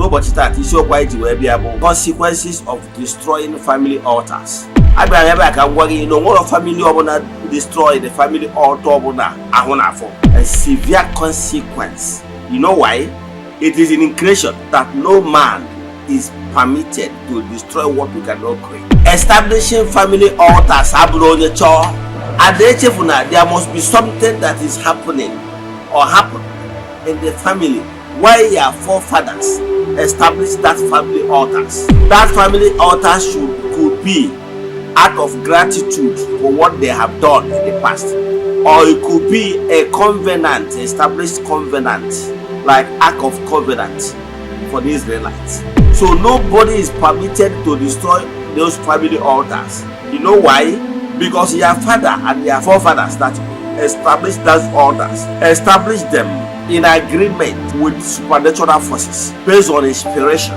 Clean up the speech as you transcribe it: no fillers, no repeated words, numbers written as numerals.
Nobody that is so quite able consequences of destroying family altars. I can work in one family or destroy the family altar for a severe consequence. You know why? It is in creation that no man is permitted to destroy what we cannot create. Establishing family altars at the age of there must be something that is happening or happened in the family why your forefathers established that family altars. That family altar could be act of gratitude for what they have done in the past, or it could be a covenant, established covenant, like act of covenant for the Israelites. So nobody is permitted to destroy those family altars. You know why? Because your father and your forefathers that established those altars established them in agreement with supernatural forces based on inspiration.